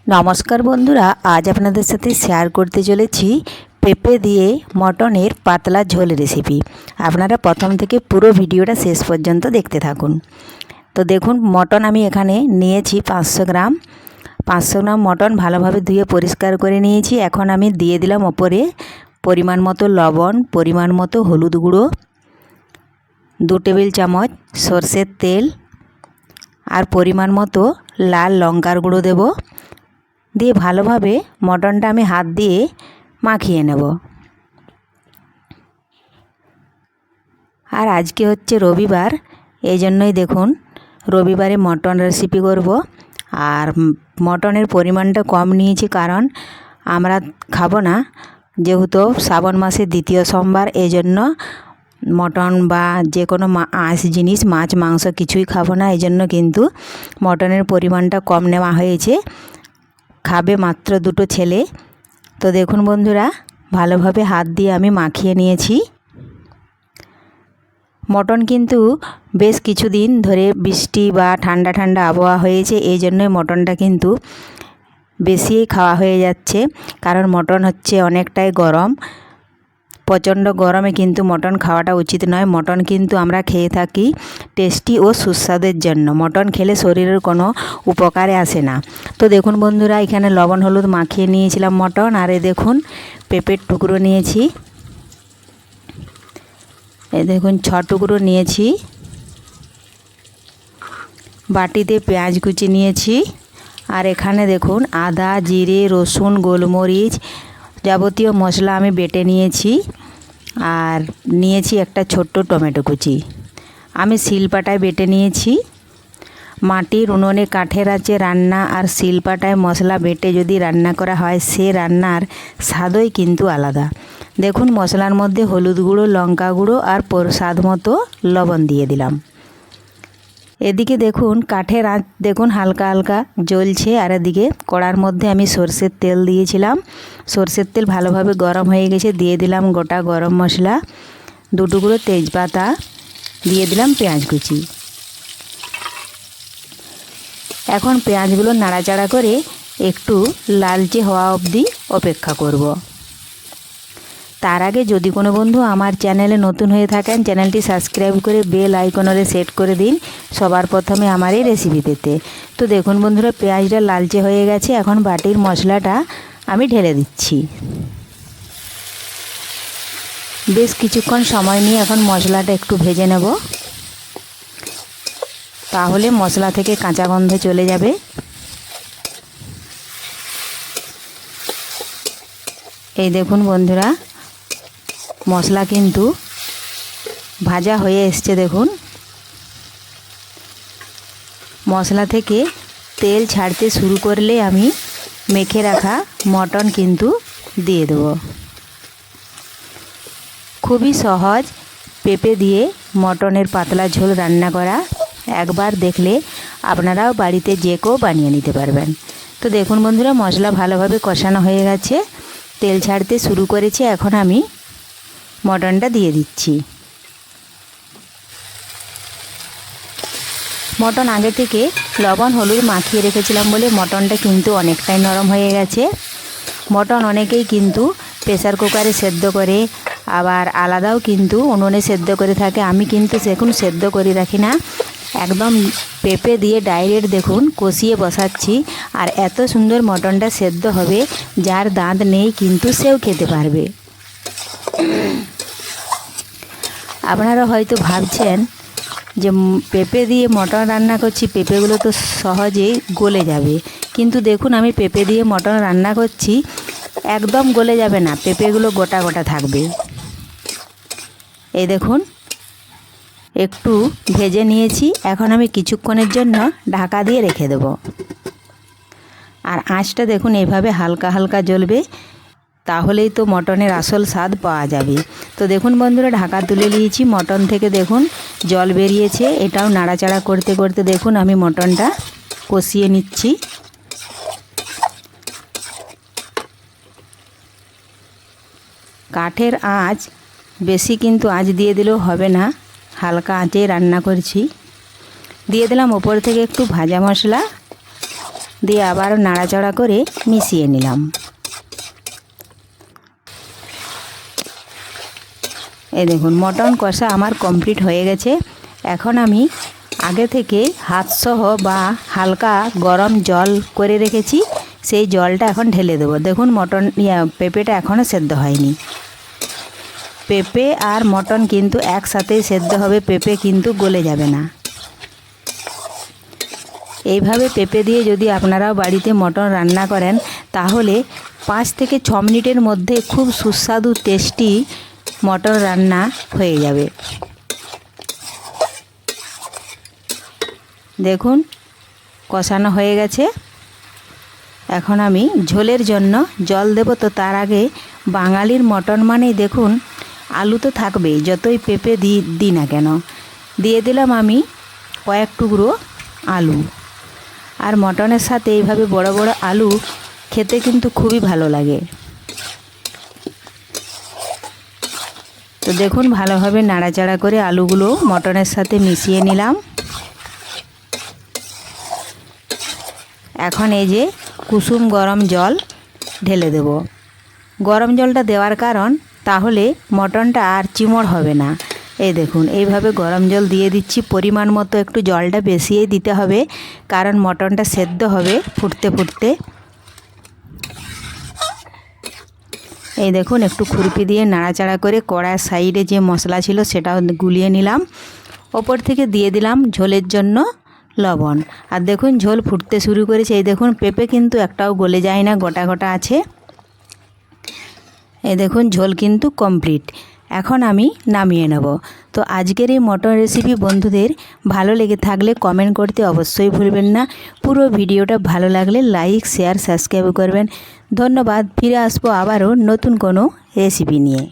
নমস্কার বন্ধুরা, আজ আপনাদের সাথে শেয়ার করতে চলেছি পেঁপে দিয়ে মটনের পাতলা ঝোল রেসিপি। আপনারা প্রথম থেকে পুরো ভিডিওটা শেষ পর্যন্ত দেখতে থাকুন। তো দেখুন, মটন আমি এখানে নিয়েছি 500 গ্রাম। 500 গ্রাম মটন ভালোভাবে ধুয়ে পরিষ্কার করে নিয়েছি। এখন আমি দিয়ে দিলাম ওপরে পরিমাণ মতো লবণ, পরিমাণ মতো হলুদ গুঁড়ো, 2 টেবিল চামচ সরষের তেল আর পরিমাণ মতো লাল লঙ্কার গুঁড়ো দেব। দিয়ে ভালোভাবে মটনটা আমি হাত দিয়ে মাখিয়ে নেব। আর আজকে হচ্ছে রবিবার, এই জন্যই দেখুন রবিবারে মটন রেসিপি করব। আর মটনের পরিমাণটা কম নিয়েছি, কারণ আমরা খাবো না, যেহেতু শ্রাবণ মাসের দ্বিতীয় সোমবার, এই জন্য মটন বা যে কোনো আঁশ জিনিস, মাছ মাংস কিছুই খাবো না। এই জন্য কিন্তু মটনের পরিমাণটা কম নেওয়া হয়েছে। খাবে মাত্র 2 ছেলে। তো দেখুন বন্ধুরা, ভালোভাবে হাত দিয়ে আমি মাখিয়ে নিয়েছি। মটন কিন্তু বেশ কিছুদিন ধরে বৃষ্টি বা ঠান্ডা ঠান্ডা আবহাওয়া হয়েছে, এই জন্যই মটনটা কিন্তু বেশি খাওয়া হয়ে যাচ্ছে। কারণ মটন হচ্ছে অনেকটাই গরম, প্রচণ্ড গরমে কিন্তু মটন খাওয়াটা উচিত নয়। মটন কিন্তু আমরা খেয়ে থাকি টেস্টি ও সুস্বাদের জন্য। মটন খেলে শরীরের কোনো উপকারে আসে না। তো দেখুন বন্ধুরা, এখানে লবণ হলুদ মাখিয়ে নিয়েছিলাম মটন। আর এই দেখুন পেঁপের টুকরো নিয়েছি, এই দেখুন 6 টুকরো নিয়েছি। বাটিতে পেঁয়াজ কুচি নিয়েছি। আর এখানে দেখুন আদা, জিরে, রসুন, গোলমরিচ যাবতীয় মশলা আমি বেটে নিয়েছি। আর নিয়েছি একটা ছোট্ট টমেটো কুচি, আমি শিলপাটায় বেটে নিয়েছি। মাটির উনুনে কাঠের আঁচে রান্না আর শিলপাটায় মশলা বেটে যদি রান্না করা হয়, সে রান্নার স্বাদই কিন্তু আলাদা। দেখুন মশলার মধ্যে হলুদ গুঁড়ো, লঙ্কা গুঁড়ো আর স্বাদ মতো লবণ দিয়ে দিলাম। এদিকে দেখুন কাঠের আঁচ দেখুন হালকা হালকা জ্বলছে। আর এদিকে কড়ার মধ্যে আমি সরষের তেল দিয়েছিলাম। সরষের তেল ভালোভাবে গরম হয়ে গেছে, দিয়ে দিলাম গোটা গরম মশলা, 2 টুকরো তেজপাতা, দিয়ে দিলাম পেঁয়াজ কুচি। এখন পেঁয়াজগুলো নাড়াচাড়া করে একটু লালচে হওয়া অবধি অপেক্ষা করব। তার আগে যদি কোনো বন্ধু আমার চ্যানেলে নতুন হয়ে থাকেন, চ্যানেলটি সাবস্ক্রাইব করে বেল আইকনে সেট করে দিন সবার প্রথমে আমার এই রেসিপি পেতে। তো দেখুন বন্ধুরা, পেঁয়াজটা লালচে হয়ে গেছে। এখন বাটির মশলাটা আমি ঢেলে দিচ্ছি। বেশ কিছুক্ষণ সময় নিয়ে এখন মশলাটা একটু ভেজে নেব, তাহলে মশলা থেকে কাঁচা গন্ধ চলে যাবে। এই দেখুন বন্ধুরা, মশলা কিন্তু ভাজা হয়ে এসছে। দেখুন মশলা থেকে তেল ছাড়তে শুরু করলে আমি মেখে রাখা মটন কিন্তু দিয়ে দেব। খুবই সহজ পেঁপে দিয়ে মটনের পাতলা ঝোল রান্না করা। একবার দেখলে আপনারাও বাড়িতে যে কেউ বানিয়ে নিতে পারবেন। তো দেখুন বন্ধুরা, মশলা ভালোভাবে কষানো হয়ে গেছে, তেল ছাড়তে শুরু করেছে। এখন আমি মটনটা দিয়ে দিচ্ছি। মটন আগে থেকে লবণ হলুদ মাখিয়ে রেখেছিলাম বলে মটনটা কিন্তু অনেকটাই নরম হয়ে গেছে। মটন অনেকেই কিন্তু প্রেসার কুকারে সেদ্ধ করে, আবার আলাদাও কিন্তু উনুনে সেদ্ধ করে থাকে। আমি কিন্তু সেরকম সেদ্ধ করে রাখি না, একদম পেঁপে দিয়ে ডাইরেক্ট দেখুন কষিয়ে বসাচ্ছি। আর এত সুন্দর মটনটা সেদ্ধ হবে, যার দাঁত নেই কিন্তু সেও খেতে পারবে। আপনারা হয়তো ভাবছেন যে পেঁপে দিয়ে মটন রান্না করছি, পেঁপেগুলো তো সহজেই গলে যাবে। কিন্তু দেখুন আমি পেঁপে দিয়ে মটন রান্না করছি, একদম গলে যাবে না, পেঁপেগুলো গোটা গোটা থাকবে। এই দেখুন একটু ভেজে নিয়েছি। এখন আমি কিছুক্ষণের জন্য ঢাকা দিয়ে রেখে দেব। আর আঁচটা দেখুন এইভাবে হালকা হালকা জ্বলবে, তাহলেই তো মটনের আসল স্বাদ পাওয়া যাবে। তো দেখুন বন্ধুরা, ঢাকা তুলে নিয়েছি। মটন থেকে দেখুন জল বেরিয়েছে। এটাও নাড়াচাড়া করতে করতে দেখুন আমি মটনটা কষিয়ে নিচ্ছি। কাঠের আঁচ বেশি কিন্তু আঁচ দিয়ে দিলেও হবে না, হালকা আঁচেই রান্না করছি। দিয়ে দিলাম ওপর থেকে একটু ভাজা মশলা, দিয়ে আবার নাড়াচাড়া করে মিশিয়ে নিলাম। এই দেখুন মটন কষা আমার কমপ্লিট হয়ে গেছে। এখন আমি আগে থেকে হাতসহ বা হালকা গরম জল করে রেখেছি, সেই জলটা এখন ঢেলে দেবো। দেখুন পেঁপেটা এখনও সেদ্ধ হয়নি। পেঁপে আর মটন কিন্তু একসাথেই সেদ্ধ হবে, পেঁপে কিন্তু গলে যাবে না। এইভাবে পেঁপে দিয়ে যদি আপনারাও বাড়িতে মটন রান্না করেন তাহলে 5 থেকে 6 মিনিটের মধ্যে খুব সুস্বাদু টেস্টি মটন রান্না হয়ে যাবে। দেখুন কষানো হয়ে গেছে। এখন আমি ঝোলের জন্য জল দেব, তো তার আগে বাঙালির মটন মানেই দেখুন আলু তো থাকবেই, যতই পেঁপে দিই না কেন। দিয়ে দিলাম আমি কয়েক টুকরো আলু। আর মটনের সাথে এইভাবে বড় বড় আলু খেতে কিন্তু খুবই ভালো লাগে। তো দেখুন ভালোভাবে নাড়াচাড়া করে আলুগুলো মটনের সাথে মিশিয়ে নিলাম। এখন এই যে কুসুম গরম জল ঢেলে দেব। গরম জলটা দেওয়ার কারণ তাহলে মটনটা আর চিমড় হবে না। এই দেখুন এইভাবে গরম জল দিয়ে দিচ্ছি। পরিমাণ মতো একটু জলটা বেশিই দিতে হবে, কারণ মটনটা সেদ্ধ হবে ফুটতে ফুটতে। এই দেখুন একটু খুরপি দিয়ে নাড়াচাড়া করে কড়ার সাইডে যে মশলা ছিল সেটাও গুলিয়ে নিলাম। ওপর থেকে দিয়ে দিলাম ঝোলের জন্য লবণ। আর দেখুন ঝোল ফুটতে শুরু করেছে। এই দেখুন পেঁপে কিন্তু একটাও গলে যায় না, গোটা গোটা আছে। এই দেখুন ঝোল কিন্তু কমপ্লিট। এখন আমি নামিয়ে নেব। তো আজকের এই মটন রেসিপি বন্ধুদের ভালো লেগে থাকলে কমেন্ট করতে অবশ্যই ভুলবেন না। পুরো ভিডিওটা ভালো লাগলে লাইক শেয়ার সাবস্ক্রাইব করবেন। ধন্যবাদ। ফিরে আসবো আবারও নতুন কোনো রেসিপি নিয়ে।